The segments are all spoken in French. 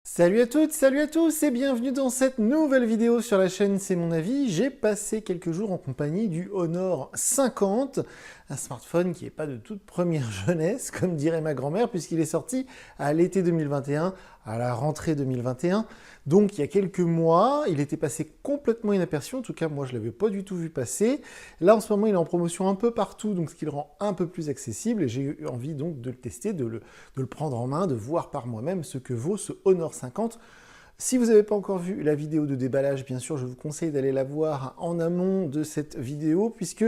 Salut à toutes, salut à tous et bienvenue dans cette nouvelle vidéo sur la chaîne C'est mon avis. J'ai passé quelques jours en compagnie du Honor 50, un smartphone qui n'est pas de toute première jeunesse, comme dirait ma grand-mère, puisqu'il est sorti à l'été 2021, à la rentrée 2021. Donc il y a quelques mois, il était passé complètement inaperçu, en tout cas moi je ne l'avais pas du tout vu passer. Là en ce moment il est en promotion un peu partout, donc ce qui le rend un peu plus accessible et j'ai eu envie donc de le tester, de le prendre en main, de voir par moi-même ce que vaut ce Honor 50. Si vous n'avez pas encore vu la vidéo de déballage, bien sûr, je vous conseille d'aller la voir en amont de cette vidéo, puisque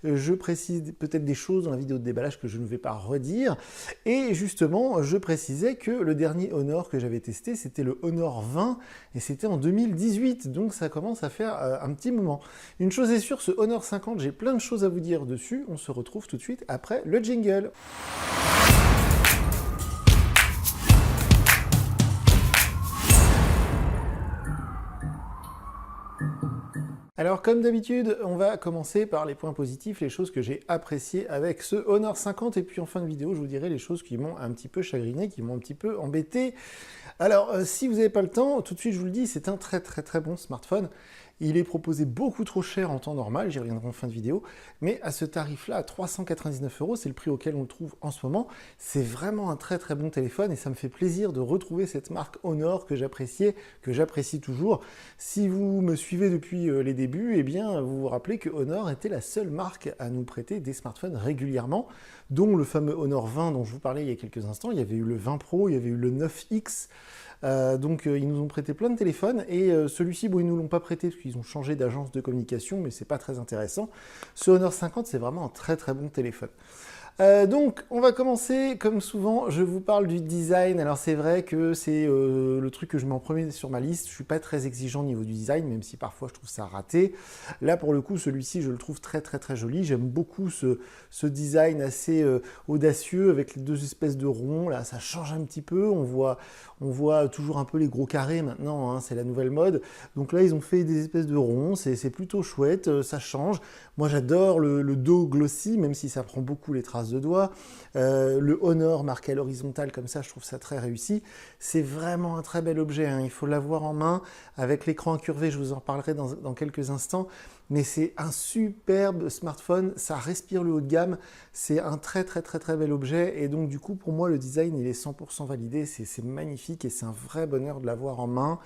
je précise peut-être des choses dans la vidéo de déballage que je ne vais pas redire. Et justement, je précisais que le dernier Honor que j'avais testé, c'était le Honor 20, et c'était en 2018, donc ça commence à faire un petit moment. Une chose est sûre, ce Honor 50, j'ai plein de choses à vous dire dessus. On se retrouve tout de suite après le jingle. Alors comme d'habitude, on va commencer par les points positifs, les choses que j'ai appréciées avec ce Honor 50, et puis en fin de vidéo, je vous dirai les choses qui m'ont un petit peu chagriné, qui m'ont un petit peu embêté. Alors si vous n'avez pas le temps, tout de suite je vous le dis, c'est un très bon smartphone. Il est proposé beaucoup trop cher en temps normal, j'y reviendrai en fin de vidéo, mais à ce tarif-là, à 399 €, c'est le prix auquel on le trouve en ce moment. C'est vraiment un très bon téléphone et ça me fait plaisir de retrouver cette marque Honor que j'appréciais, que j'apprécie toujours. Si vous me suivez depuis les débuts, eh bien vous vous rappelez que Honor était la seule marque à nous prêter des smartphones régulièrement, dont le fameux Honor 20 dont je vous parlais il y a quelques instants. Il y avait eu le 20 Pro, il y avait eu le 9X. Donc ils nous ont prêté plein de téléphones et celui-ci, bon, ils nous l'ont pas prêté parce qu'ils ont changé d'agence de communication, mais c'est pas très intéressant. Ce Honor 50, c'est vraiment un très bon téléphone. Donc, on va commencer, comme souvent, je vous parle du design. Alors, c'est vrai que c'est le truc que je mets en premier sur ma liste. Je suis pas très exigeant au niveau du design, même si parfois je trouve ça raté. Là, pour le coup, celui-ci, je le trouve très joli. J'aime beaucoup ce design assez audacieux avec les deux espèces de ronds. Là, ça change un petit peu. On voit toujours un peu les gros carrés maintenant, hein, c'est la nouvelle mode. Donc là, ils ont fait des espèces de ronds. C'est plutôt chouette, ça change. Moi, j'adore le dos glossy, même si ça prend beaucoup les traces de doigts. Le Honor marqué à l'horizontale comme ça, je trouve ça très réussi. C'est vraiment un très bel objet, hein. Il faut l'avoir en main avec l'écran incurvé, je vous en parlerai dans quelques instants. Mais c'est un superbe smartphone, ça respire le haut de gamme, c'est un très bel objet et donc du coup pour moi le design il est 100% validé, c'est magnifique et c'est un vrai bonheur de l'avoir en main.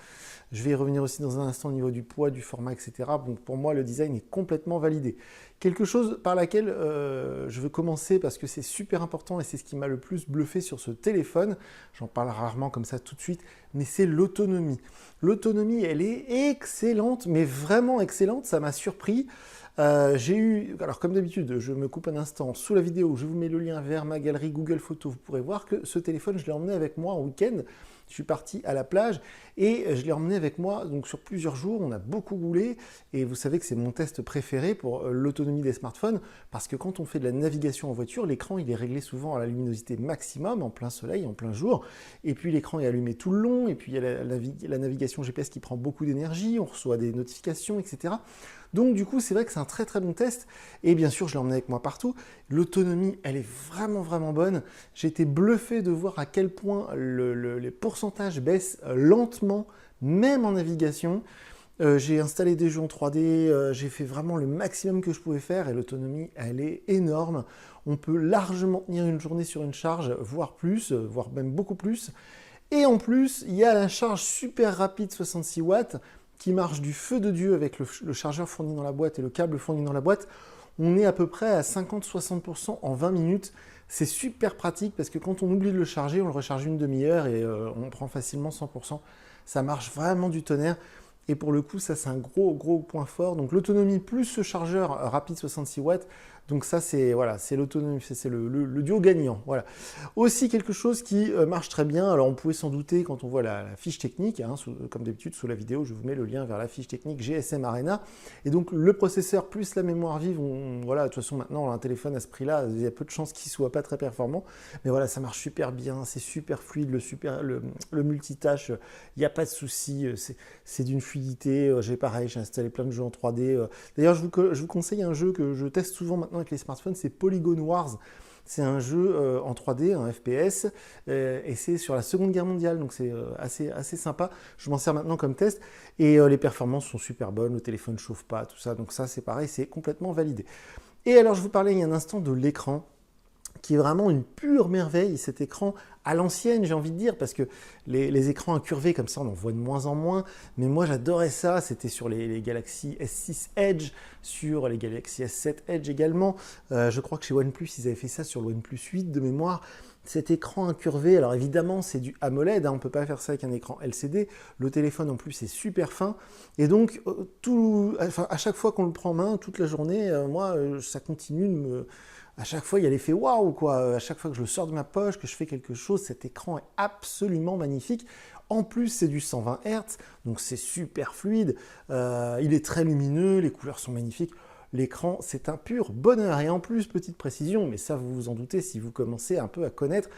Je vais y revenir aussi dans un instant au niveau du poids, du format, etc. Donc pour moi le design est complètement validé. Quelque chose par laquelle je veux commencer parce que c'est super important et c'est ce qui m'a le plus bluffé sur ce téléphone, j'en parle rarement comme ça tout de suite, mais c'est l'autonomie. L'autonomie, elle est excellente, mais vraiment excellente, ça m'a surpris. J'ai eu, alors comme d'habitude, je me coupe un instant, sous la vidéo, je vous mets le lien vers ma galerie Google Photos, vous pourrez voir que ce téléphone, je l'ai emmené avec moi en week-end. Je suis parti à la plage et je l'ai emmené avec moi donc sur plusieurs jours. On a beaucoup roulé et vous savez que c'est mon test préféré pour l'autonomie des smartphones parce que quand on fait de la navigation en voiture, l'écran il est réglé souvent à la luminosité maximum, en plein soleil, en plein jour. Et puis l'écran est allumé tout le long et puis il y a la navigation GPS qui prend beaucoup d'énergie, on reçoit des notifications, etc. Donc du coup, c'est vrai que c'est un très bon test. Et bien sûr, je l'ai emmené avec moi partout. L'autonomie, elle est vraiment bonne. J'ai été bluffé de voir à quel point les pourcentages baissent lentement, même en navigation. J'ai installé des jeux en 3D, j'ai fait vraiment le maximum que je pouvais faire et l'autonomie, elle est énorme. On peut largement tenir une journée sur une charge, voire plus, voire même beaucoup plus. Et en plus, il y a la charge super rapide 66 watts qui marche du feu de Dieu avec le chargeur fourni dans la boîte et le câble fourni dans la boîte. On est à peu près à 50-60% en 20 minutes. C'est super pratique parce que quand on oublie de le charger, on le recharge une demi-heure et on prend facilement 100%. Ça marche vraiment du tonnerre. Et pour le coup, ça c'est un gros point fort. Donc l'autonomie plus ce chargeur rapide 66 watts. Donc ça c'est voilà, c'est l'autonomie, c'est le duo gagnant. Voilà. Aussi quelque chose qui marche très bien. Alors on pouvait s'en douter quand on voit la fiche technique, hein, comme d'habitude sous la vidéo, je vous mets le lien vers la fiche technique GSM Arena. Et donc le processeur plus la mémoire vive, voilà, de toute façon maintenant un téléphone à ce prix-là, il y a peu de chances qu'il soit pas très performant. Mais voilà, ça marche super bien, c'est super fluide, le multitâche, il n'y a pas de souci, c'est d'une fluidité. J'ai installé plein de jeux en 3D. D'ailleurs, je vous conseille un jeu que je teste souvent maintenant avec les smartphones, c'est Polygon Wars. C'est un jeu en 3D, un FPS, et c'est sur la Seconde Guerre mondiale, donc c'est assez sympa. Je m'en sers maintenant comme test, et les performances sont super bonnes, le téléphone ne chauffe pas, tout ça, donc ça c'est pareil, c'est complètement validé. Et alors je vous parlais il y a un instant de l'écran, qui est vraiment une pure merveille, cet écran à l'ancienne, j'ai envie de dire, parce que les écrans incurvés comme ça, on en voit de moins en moins, mais moi j'adorais ça, c'était sur les Galaxy S6 Edge, sur les Galaxy S7 Edge également, je crois que chez OnePlus, ils avaient fait ça sur le OnePlus 8 de mémoire, cet écran incurvé, alors évidemment c'est du AMOLED, hein, on ne peut pas faire ça avec un écran LCD, le téléphone en plus est super fin, et donc à chaque fois qu'on le prend en main, toute la journée, moi ça continue de me... À chaque fois, il y a l'effet waouh, quoi. À chaque fois que je le sors de ma poche, que je fais quelque chose, cet écran est absolument magnifique. En plus, c'est du 120 Hz, donc c'est super fluide. Il est très lumineux, les couleurs sont magnifiques. L'écran, c'est un pur bonheur. Et en plus, petite précision, mais ça, vous vous en doutez si vous commencez un peu à connaître,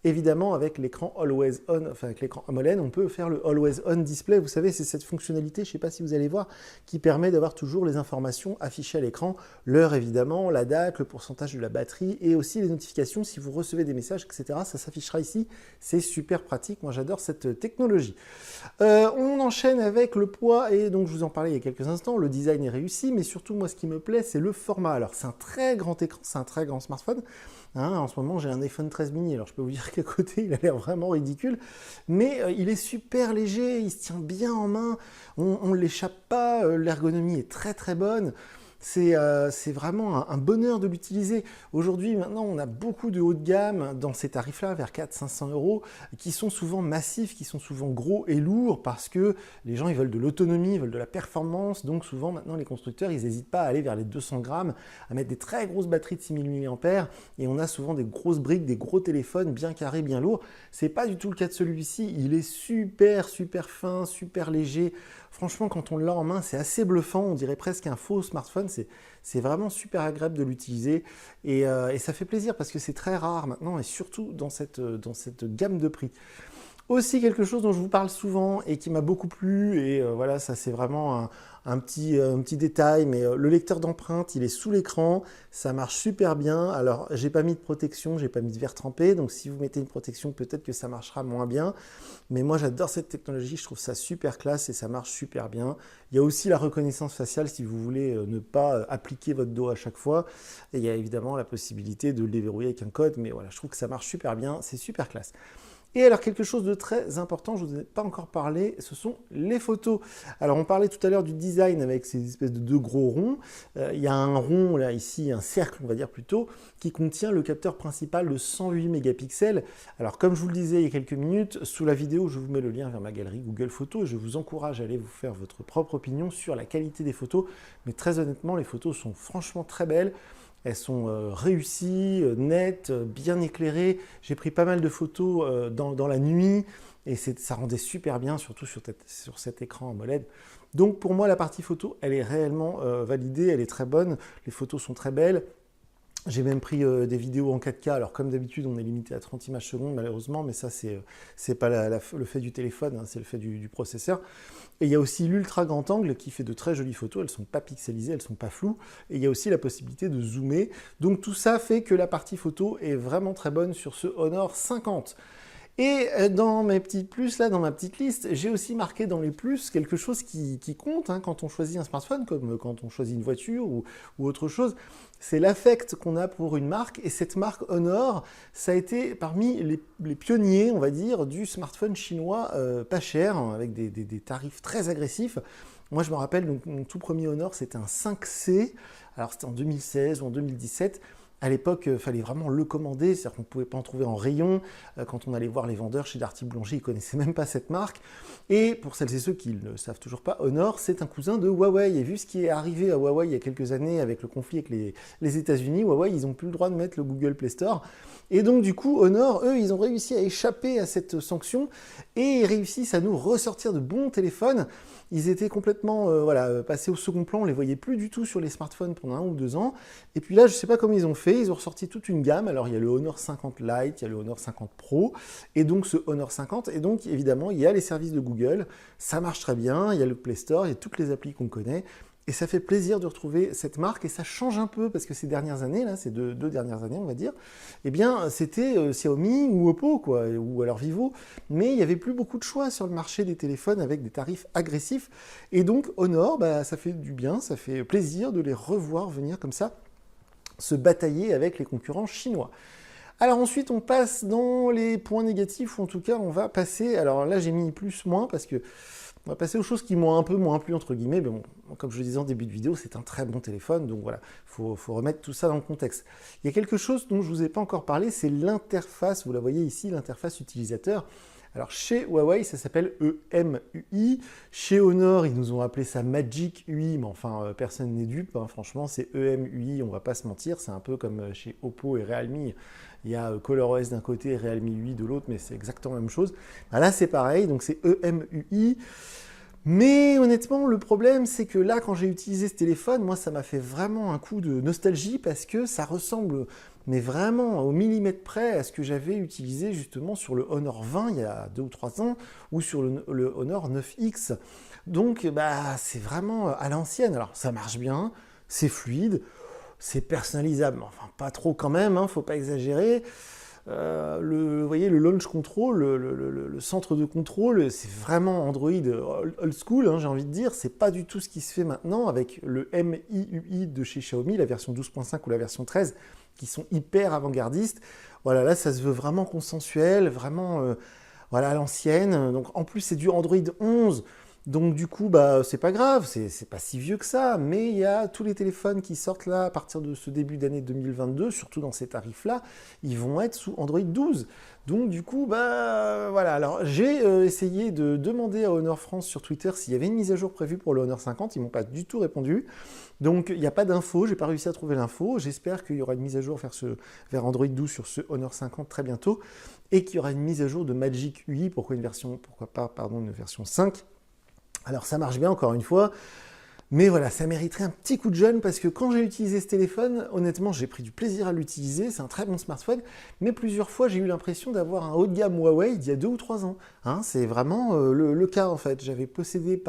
évidemment, avec l'écran Always On, enfin avec l'écran AMOLED, on peut faire le Always On Display. Vous savez, c'est cette fonctionnalité, je ne sais pas si vous allez voir, qui permet d'avoir toujours les informations affichées à l'écran, l'heure évidemment, la date, le pourcentage de la batterie et aussi les notifications si vous recevez des messages, etc. Ça s'affichera ici. C'est super pratique. Moi, j'adore cette technologie. On enchaîne avec le poids et donc je vous en parlais il y a quelques instants. Le design est réussi, mais surtout, moi, ce qui me plaît, c'est le format. Alors, c'est un très grand écran, c'est un très grand smartphone. Hein, en ce moment, j'ai un iPhone 13 mini, alors je peux vous dire qu'à côté, il a l'air vraiment ridicule, mais il est super léger, il se tient bien en main, on ne l'échappe pas, l'ergonomie est très très bonne. C'est vraiment un bonheur de l'utiliser. Aujourd'hui, maintenant, on a beaucoup de haut de gamme dans ces tarifs-là, vers 400-500 €, qui sont souvent massifs, qui sont souvent gros et lourds, parce que les gens, ils veulent de l'autonomie, ils veulent de la performance. Donc souvent, maintenant, les constructeurs, ils n'hésitent pas à aller vers les 200 grammes, à mettre des très grosses batteries de 6000 mAh, et on a souvent des grosses briques, des gros téléphones bien carrés, bien lourds. C'est pas du tout le cas de celui-ci. Il est super, super fin, super léger. Franchement, quand on l'a en main, c'est assez bluffant. On dirait presque un faux smartphone. C'est vraiment super agréable de l'utiliser. Et ça fait plaisir parce que c'est très rare maintenant et surtout dans cette gamme de prix. Aussi quelque chose dont je vous parle souvent et qui m'a beaucoup plu, et voilà, ça c'est vraiment un petit détail, mais le lecteur d'empreintes, il est sous l'écran, ça marche super bien. Alors, j'ai pas mis de protection, j'ai pas mis de verre trempé, donc si vous mettez une protection, peut-être que ça marchera moins bien. Mais moi, j'adore cette technologie, je trouve ça super classe et ça marche super bien. Il y a aussi la reconnaissance faciale si vous voulez ne pas appliquer votre dos à chaque fois. Et il y a évidemment la possibilité de le déverrouiller avec un code, mais voilà, je trouve que ça marche super bien, c'est super classe. Et alors, quelque chose de très important, je ne vous ai pas encore parlé, ce sont les photos. Alors, on parlait tout à l'heure du design avec ces espèces de deux gros ronds. Il y a un rond, là, ici, un cercle, on va dire plutôt, qui contient le capteur principal de 108 mégapixels. Alors, comme je vous le disais il y a quelques minutes, sous la vidéo, je vous mets le lien vers ma galerie Google Photos et je vous encourage à aller vous faire votre propre opinion sur la qualité des photos. Mais très honnêtement, les photos sont franchement très belles. Elles sont réussies, nettes, bien éclairées. J'ai pris pas mal de photos dans la nuit et ça rendait super bien, surtout sur cet écran AMOLED. Donc pour moi, la partie photo, elle est réellement validée, elle est très bonne. Les photos sont très belles. J'ai même pris des vidéos en 4K, alors comme d'habitude on est limité à 30 images secondes malheureusement, mais ça c'est pas le fait du téléphone, hein, c'est le fait du processeur. Et il y a aussi l'ultra grand angle qui fait de très jolies photos, elles ne sont pas pixelisées, elles ne sont pas floues, et il y a aussi la possibilité de zoomer. Donc tout ça fait que la partie photo est vraiment très bonne sur ce Honor 50. Et dans mes petites plus, là, dans ma petite liste, j'ai aussi marqué dans les plus quelque chose qui compte hein, quand on choisit un smartphone, comme quand on choisit une voiture ou autre chose. C'est l'affect qu'on a pour une marque, et cette marque Honor, ça a été parmi les pionniers, on va dire, du smartphone chinois pas cher, hein, avec des tarifs très agressifs. Moi, je me rappelle, donc, mon tout premier Honor, c'était un 5C, alors c'était en 2016 ou en 2017. À l'époque, il fallait vraiment le commander, c'est-à-dire qu'on ne pouvait pas en trouver en rayon. Quand on allait voir les vendeurs chez Darty Boulanger, ils ne connaissaient même pas cette marque. Et pour celles et ceux qui ne le savent toujours pas, Honor, c'est un cousin de Huawei. Et vu ce qui est arrivé à Huawei il y a quelques années avec le conflit avec les États-Unis, Huawei, ils n'ont plus le droit de mettre le Google Play Store. Et donc, du coup, Honor, eux, ils ont réussi à échapper à cette sanction et ils réussissent à nous ressortir de bons téléphones. Ils étaient complètement passés au second plan, on ne les voyait plus du tout sur les smartphones pendant 1 ou 2 ans. Et puis là, je ne sais pas comment ils ont fait, ils ont ressorti toute une gamme. Alors, il y a le Honor 50 Lite, il y a le Honor 50 Pro, et donc ce Honor 50. Et donc, évidemment, il y a les services de Google, ça marche très bien, il y a le Play Store, il y a toutes les applis qu'on connaît. Et ça fait plaisir de retrouver cette marque, et ça change un peu, parce que ces dernières années, là, ces deux dernières années, on va dire, eh bien, c'était Xiaomi ou Oppo, quoi, ou alors Vivo, mais il n'y avait plus beaucoup de choix sur le marché des téléphones avec des tarifs agressifs, et donc Honor, bah, ça fait du bien, ça fait plaisir de les revoir venir comme ça, se batailler avec les concurrents chinois. Alors ensuite, on passe dans les points négatifs, ou en tout cas, on va passer, alors là, j'ai mis plus-moins, parce que on va passer aux choses qui m'ont un peu moins plu, entre guillemets, mais bon, comme je le disais en début de vidéo, c'est un très bon téléphone, donc voilà, faut remettre tout ça dans le contexte. Il y a quelque chose dont je ne vous ai pas encore parlé, c'est l'interface, vous la voyez ici, l'interface utilisateur. Alors chez Huawei, ça s'appelle EMUI, chez Honor, ils nous ont appelé ça Magic UI, mais enfin, personne n'est dupe, hein. Franchement, c'est EMUI, on va pas se mentir, c'est un peu comme chez Oppo et Realme, il y a ColorOS d'un côté et Realme UI de l'autre, mais c'est exactement la même chose. Ben là, c'est pareil, donc c'est EMUI. Mais honnêtement, le problème, c'est que là, quand j'ai utilisé ce téléphone, moi, ça m'a fait vraiment un coup de nostalgie parce que ça ressemble, mais vraiment au millimètre près à ce que j'avais utilisé justement sur le Honor 20 il y a 2 ou 3 ans ou sur le Honor 9X. Donc, bah, c'est vraiment à l'ancienne. Alors, ça marche bien, c'est fluide, c'est personnalisable, enfin, pas trop quand même, hein, faut pas exagérer. Vous voyez, le launch control, le centre de contrôle, c'est vraiment Android old school, hein, j'ai envie de dire. C'est pas du tout ce qui se fait maintenant avec le MIUI de chez Xiaomi, la version 12.5 ou la version 13, qui sont hyper avant-gardistes. Voilà, là, ça se veut vraiment consensuel, vraiment voilà, à l'ancienne. Donc, en plus, c'est du Android 11. Donc du coup, bah, c'est pas grave, c'est pas si vieux que ça, mais il y a tous les téléphones qui sortent là à partir de ce début d'année 2022, surtout dans ces tarifs-là, ils vont être sous Android 12. Donc du coup, bah voilà. Alors j'ai essayé de demander à Honor France sur Twitter s'il y avait une mise à jour prévue pour le Honor 50, ils m'ont pas du tout répondu. Donc il n'y a pas d'info, j'ai pas réussi à trouver l'info. J'espère qu'il y aura une mise à jour vers Android 12 sur ce Honor 50 très bientôt, et qu'il y aura une mise à jour de Magic UI, pourquoi pas, une version 5. Alors ça marche bien encore une fois, mais voilà, ça mériterait un petit coup de jeune parce que quand j'ai utilisé ce téléphone, honnêtement, j'ai pris du plaisir à l'utiliser, c'est un très bon smartphone, mais plusieurs fois j'ai eu l'impression d'avoir un haut de gamme Huawei d'il y a 2 ou 3 ans. Hein, c'est vraiment le cas en fait. J'avais possédé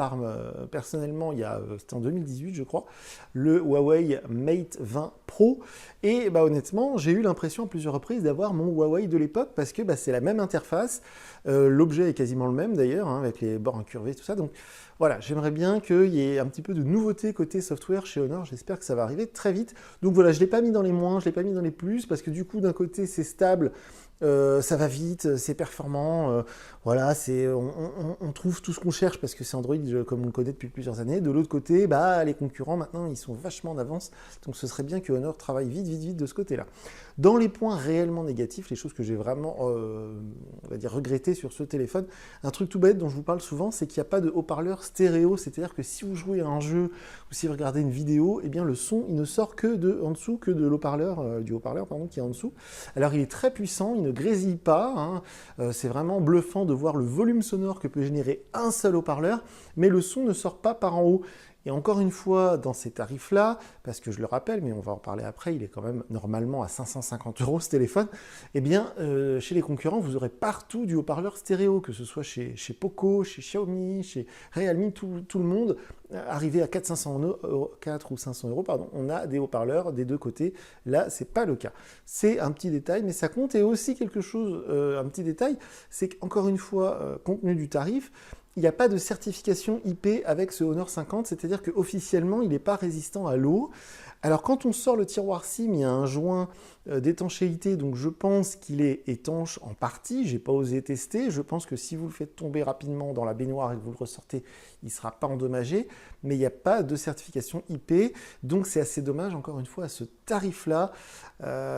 personnellement, c'était en 2018 je crois, le Huawei Mate 20 Pro, et bah, honnêtement, j'ai eu l'impression à plusieurs reprises d'avoir mon Huawei de l'époque parce que bah, c'est la même interface, l'objet est quasiment le même d'ailleurs, hein, avec les bords incurvés, tout ça, donc voilà, j'aimerais bien qu'il y ait un petit peu de nouveauté côté software chez Honor, j'espère que ça va arriver très vite. Donc voilà, je ne l'ai pas mis dans les moins, je ne l'ai pas mis dans les plus, parce que du coup, d'un côté, c'est stable, ça va vite, c'est performant, voilà, on trouve tout ce qu'on cherche parce que c'est Android comme on le connaît depuis plusieurs années. De l'autre côté, bah, les concurrents maintenant ils sont vachement en avance, donc ce serait bien que Honor travaille vite de ce côté-là. Dans les points réellement négatifs, les choses que j'ai vraiment on va dire regretté sur ce téléphone, un truc tout bête dont je vous parle souvent, c'est qu'il n'y a pas de haut-parleur stéréo, c'est-à-dire que si vous jouez à un jeu ou si vous regardez une vidéo, eh bien le son il ne sort que en dessous que de l'haut-parleur, du haut-parleur pardon, qui est en dessous. Alors il est très puissant, il ne grésille pas, hein. C'est vraiment bluffant de voir le volume sonore que peut générer un seul haut-parleur, mais le son ne sort pas par en haut. Et encore une fois, dans ces tarifs-là, parce que je le rappelle, mais on va en parler après, il est quand même normalement à 550 € ce téléphone, eh bien, chez les concurrents, vous aurez partout du haut-parleur stéréo, que ce soit chez Poco, chez Xiaomi, chez Realme, tout le monde, arrivé à 4 ou 500 €, pardon, on a des haut-parleurs des deux côtés. Là, c'est pas le cas. C'est un petit détail, mais ça compte. Et aussi quelque chose, un petit détail, c'est qu'encore une fois, compte tenu du tarif, il n'y a pas de certification IP avec ce Honor 50, c'est-à-dire qu'officiellement, il n'est pas résistant à l'eau. Alors quand on sort le tiroir SIM, il y a un joint d'étanchéité, donc je pense qu'il est étanche en partie, j'ai pas osé tester, je pense que si vous le faites tomber rapidement dans la baignoire et que vous le ressortez, il ne sera pas endommagé, mais il n'y a pas de certification IP, donc c'est assez dommage encore une fois à ce tarif-là.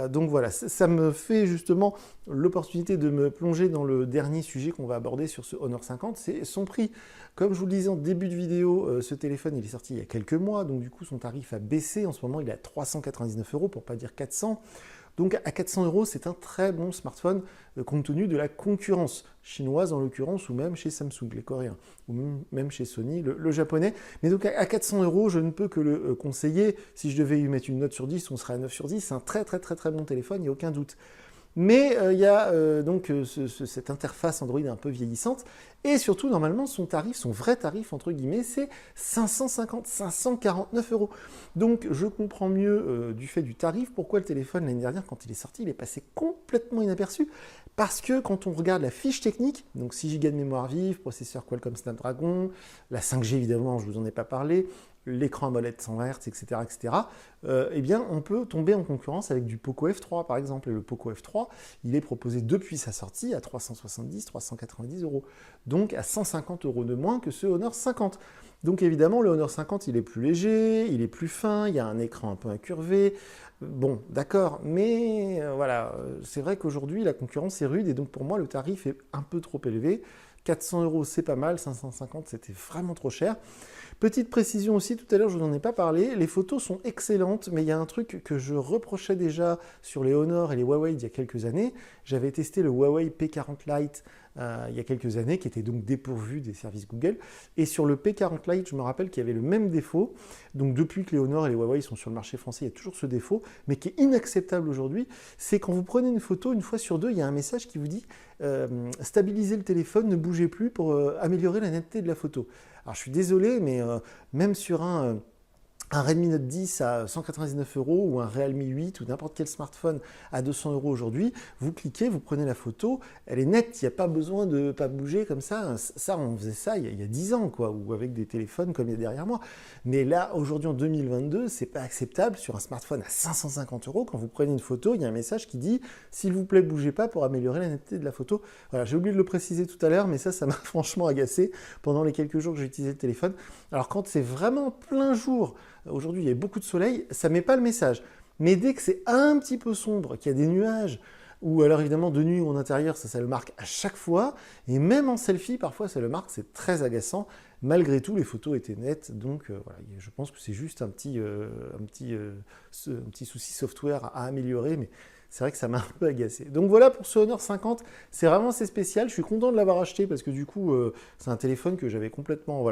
Donc voilà, ça me fait justement l'opportunité de me plonger dans le dernier sujet qu'on va aborder sur ce Honor 50, c'est son prix. Comme je vous le disais en début de vidéo, ce téléphone il est sorti il y a quelques mois, donc du coup son tarif a baissé, en ce moment il est à 399 € pour pas dire 400. Donc à 400 €, c'est un très bon smartphone compte tenu de la concurrence chinoise en l'occurrence, ou même chez Samsung, les Coréens, ou même chez Sony, le japonais. Mais donc à 400 €, je ne peux que le conseiller. Si je devais lui mettre une note sur 10, on serait à 9 sur 10. C'est un très bon téléphone, il n'y a aucun doute. Mais il y a donc cette interface Android un peu vieillissante, et surtout, normalement, son tarif, son vrai tarif, entre guillemets, c'est 549 euros. Donc, je comprends mieux du fait du tarif, pourquoi le téléphone, l'année dernière, quand il est sorti, il est passé complètement inaperçu. Parce que quand on regarde la fiche technique, donc 6 Go de mémoire vive, processeur Qualcomm Snapdragon, la 5G évidemment, je ne vous en ai pas parlé, l'écran AMOLED 100 Hz, etc., etc., eh bien, on peut tomber en concurrence avec du Poco F3, par exemple. Et le Poco F3, il est proposé depuis sa sortie à 370, 390 euros. Donc, à 150 euros de moins que ce Honor 50. Donc, évidemment, le Honor 50, il est plus léger, il est plus fin, il y a un écran un peu incurvé. Bon, d'accord, mais voilà, c'est vrai qu'aujourd'hui, la concurrence est rude, et donc, pour moi, le tarif est un peu trop élevé. 400 euros, c'est pas mal, 550, c'était vraiment trop cher. Petite précision aussi, tout à l'heure je vous en ai pas parlé, les photos sont excellentes, mais il y a un truc que je reprochais déjà sur les Honor et les Huawei il y a quelques années. J'avais testé le Huawei P40 Lite il y a quelques années, qui était donc dépourvu des services Google. Et sur le P40 Lite, je me rappelle qu'il y avait le même défaut. Donc depuis que les Honor et les Huawei sont sur le marché français, il y a toujours ce défaut, mais qui est inacceptable aujourd'hui. C'est quand vous prenez une photo, une fois sur deux, il y a un message qui vous dit stabilisez le téléphone, ne bougez plus pour améliorer la netteté de la photo. Alors je suis désolé, mais même sur un Redmi Note 10 à 199 euros ou un Realme 8 ou n'importe quel smartphone à 200 euros aujourd'hui, vous cliquez, vous prenez la photo, elle est nette, il n'y a pas besoin de ne pas bouger comme ça. Ça, on faisait ça il y a 10 ans, quoi, ou avec des téléphones comme il y a derrière moi. Mais là, aujourd'hui, en 2022, c'est pas acceptable sur un smartphone à 550 euros. Quand vous prenez une photo, il y a un message qui dit « S'il vous plaît, bougez pas pour améliorer la netteté de la photo ». Voilà, j'ai oublié de le préciser tout à l'heure, mais ça m'a franchement agacé pendant les quelques jours que j'ai utilisé le téléphone. Alors quand c'est vraiment plein jour, aujourd'hui il y a beaucoup de soleil, ça ne met pas le message. Mais dès que c'est un petit peu sombre, qu'il y a des nuages, ou alors évidemment de nuit ou en intérieur, ça le marque à chaque fois. Et même en selfie, parfois ça le marque, c'est très agaçant. Malgré tout, les photos étaient nettes, donc voilà, je pense que c'est juste un petit souci software à améliorer, mais c'est vrai que ça m'a un peu agacé. Donc voilà pour ce Honor 50, c'est vraiment assez spécial. Je suis content de l'avoir acheté parce que du coup, c'est un téléphone que j'avais complètement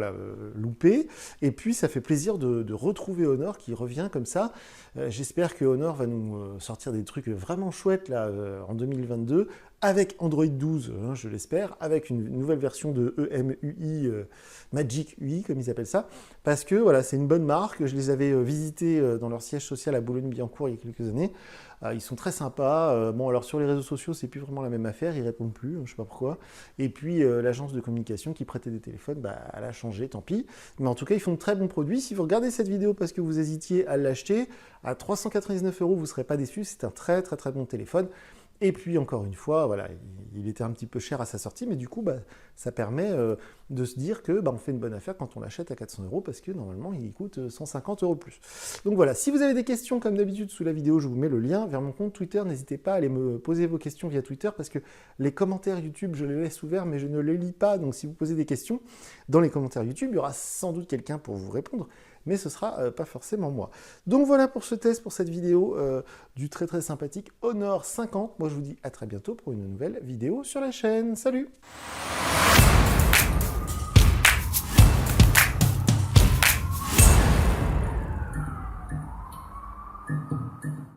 loupé. Et puis, ça fait plaisir de retrouver Honor qui revient comme ça. J'espère que Honor va nous sortir des trucs vraiment chouettes là, en 2022. Avec Android 12, hein, je l'espère, avec une nouvelle version de EMUI, Magic UI, comme ils appellent ça, parce que voilà, c'est une bonne marque. Je les avais visités dans leur siège social à Boulogne-Billancourt il y a quelques années. Ils sont très sympas. Bon, alors sur les réseaux sociaux, c'est plus vraiment la même affaire, ils répondent plus, je ne sais pas pourquoi. Et puis l'agence de communication qui prêtait des téléphones, elle a changé, tant pis. Mais en tout cas, ils font de très bons produits. Si vous regardez cette vidéo parce que vous hésitiez à l'acheter, à 399 euros, vous ne serez pas déçus. C'est un très très très bon téléphone. Et puis, encore une fois, voilà, il était un petit peu cher à sa sortie, mais du coup, ça permet de se dire que on fait une bonne affaire quand on l'achète à 400 euros, parce que normalement, il coûte 150 euros de plus. Donc voilà, si vous avez des questions, comme d'habitude, sous la vidéo, je vous mets le lien vers mon compte Twitter. N'hésitez pas à aller me poser vos questions via Twitter, parce que les commentaires YouTube, je les laisse ouverts, mais je ne les lis pas. Donc si vous posez des questions dans les commentaires YouTube, il y aura sans doute quelqu'un pour vous répondre, mais ce ne sera pas forcément moi. Donc voilà pour ce test, pour cette vidéo du très très sympathique Honor 50. Moi je vous dis à très bientôt pour une nouvelle vidéo sur la chaîne. Salut!